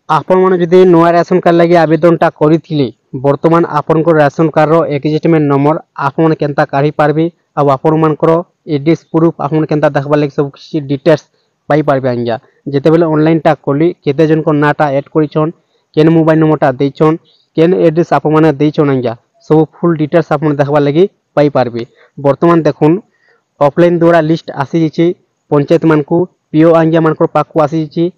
आपण मैंने जदि नुआ राशन कार्ड लगी आवेदनटा करी बर्तमान आपण राशन कार्ड एग्जिटमेंट नंबर आपण केनता काढ़ी पारबे आ आपण मानकर एड्रेस प्रूफ आपण केनता देखबार लगी सब किसी डिटेल्स पाई पारबे आंजा जेते बेले ऑनलाइन टा खोली केते जन को नाटा ऐड करिछन केन मोबाइल नंबरटा देछन केन एड्रेस आपण माने देछन आंजा सब फुल डिटेल्स आपण देखबार लगी पाई पारबे। बर्तमान देखुन ऑफलाइन द्वारा लिस्ट आसी जिछि पंचायत मानकू पीओ आंजा मानकर पाकू आसी जिछि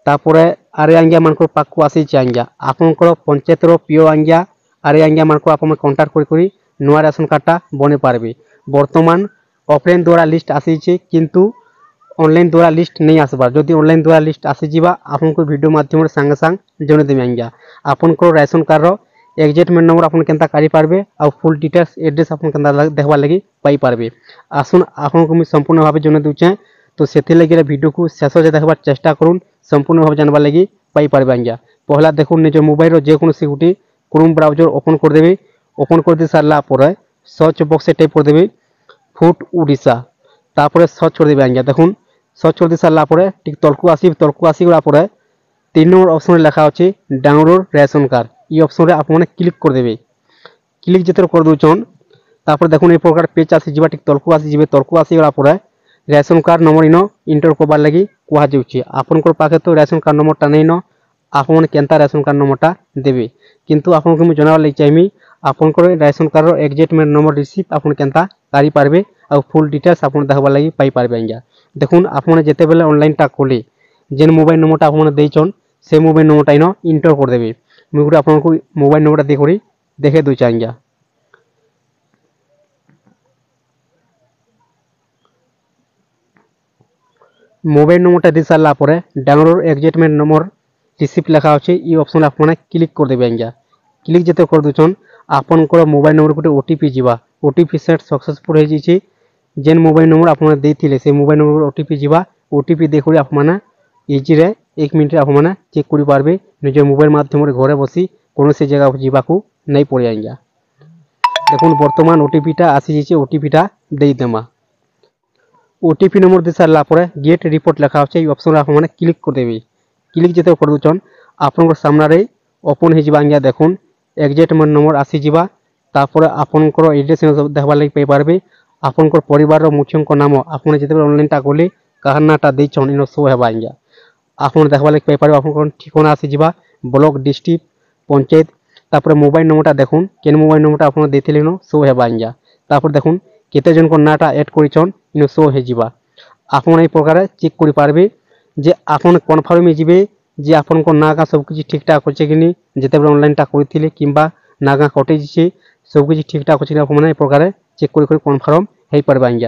तापरे आरे आंगिया मानकर पाकू आसी आंगिया आपनकर पंचायत पीओ आंगिया आरे आंगिया मानकर आप कंटाक्ट करी नुआ राशन कार्डटा बने पारबे। बर्तमान ऑफलाइन द्वारा लिस्ट आसी किंतु ऑनलाइन द्वारा लिस्ट नहीं आसबार जदि ऑनलाइन द्वारा लिस्ट आसी जिबा आपनको वीडियो माध्यम सांगे सांग जने देबे आंगिया आपनकर राशन कार्ड एग्जिटमेंट नंबर आपन केनता काढ़ी पारबे आ फुल डिटेल्स एड्रेस आपन केनता देखबार लगी पाई पारबे। आसुन आपनको मु संपूर्ण भाव जने दूचे तो से लगे वीडियो को शेष देखबार चेष्टा करूँ संपूर्ण भाव जानबार लगी पाई पारबे आंगिया। पहला देखुन निज मोबाइल जेकोसी गोटे क्रोम ब्राउजर ओपन कर देबे ओपन कर दे सारा पर सर्च बॉक्स टाइप कर देबे फूड ओडिशा तापर सर्च कर देबे आंगिया देखुन सर्च कर दे सारा पर ठीक तलकू आसीगला पर 3 नंबर ऑप्शन लिखा अच्छे डाउनलोड राशन कार्ड ये ऑप्शन आप क्लिक कर देबे क्लिक जिते कर दूचन तापर देखुन ए प्रकार पेज आसीजा ठीक तलकू आसीगला पर राशन कार्ड नंबर इन इंटर करबार लगी कह जाऊँगी आपनकर पाखे तो राशन कार्ड नंबरटा नहीं न आपन केनता राशन कार्ड नंबरटा देबे किंतु आपन को जनाबार लगी चाहिए आपनकर राशन कार्ड एग्जिटमेंट नंबर रिसीव आपन केनता काढ़ी पारबे आ फुल डिटेल्स आपन देखबार लगी पाई पारबे आंगिया। देखुन आपन जेते बेले ऑनलाइन टा खोले जेन मोबाइल नंबरटा आपन देइछन से मोबाइल नंबरटा इन इंटर कर देबे मुई गुटे आपनको मोबाइल नंबरटा देखि देखे दूचे आंगिया। मोबाइल नंबरटा दे सारा पर डाउनलोड एग्जिटमेंट नंबर रिसीप्ट लिखा अच्छे ये ऑप्शन आप क्लिक कर देबे आंगिया। क्लिक जिते कर दूचन आपनकर मोबाइल नंबर गोटे ओटीपी जीवा ओटीपी सेट सक्सेसफुल हो जाइए जेन मोबाइल नंबर आप देते से मोबाइल नंबर ओटीपी जीवा ओटीपी देखिए आप इजी रे 1 मिनट आप चेक कर पारबे निज मोबाइल माध्यम घरे बसी कौन से जगह जावाक नहीं पड़े आंगिया। देखुन बर्तमान ओटीपीटा आसी जाइए ओटीपीटा दे देमा ओटीपी नंबर दे सारा पर गेट रिपोर्ट लिखा अच्छे ये ऑप्शन आप क्लिक कर देबे क्लिक जिते कर दूचन आपन सामने ओपन हो आंगिया। देखुन एग्जिटमेंट नंबर आसीजा तापर आपनकर एड्रेस देखबार लगी पाई पारबे आपनकर परिवार मुख्यों नाम आपन जिते ऑनलाइन टा खोले कहार नाटा देछन इन शो हेबा आंगिया आपन देखबार लगी पाई पारबे आपन ठिकाना आसीजा ब्लॉक डिस्ट्रिक्ट पंचायत तापर मोबाइल नंबरटा देखुन केन मोबाइल नंबरटा आपन देथिले न शो हेबा आंगिया तापर देखुन केते जन को नाटा ऐड करिछन इन शो हे जिबा आपन ए प्रकार चेक करि पारबे जे आपन कन्फर्म जिबे जे आपन को नागा सब किछि ठीक ठाक होचे कि नहीं जेते ऑनलाइन टा करिथिले किंबा नागा कटे जिसे सब किछि ठीक ठाक होचे कि आपन ए प्रकार चेक करि कन्फर्म हे पारबे आंगिया।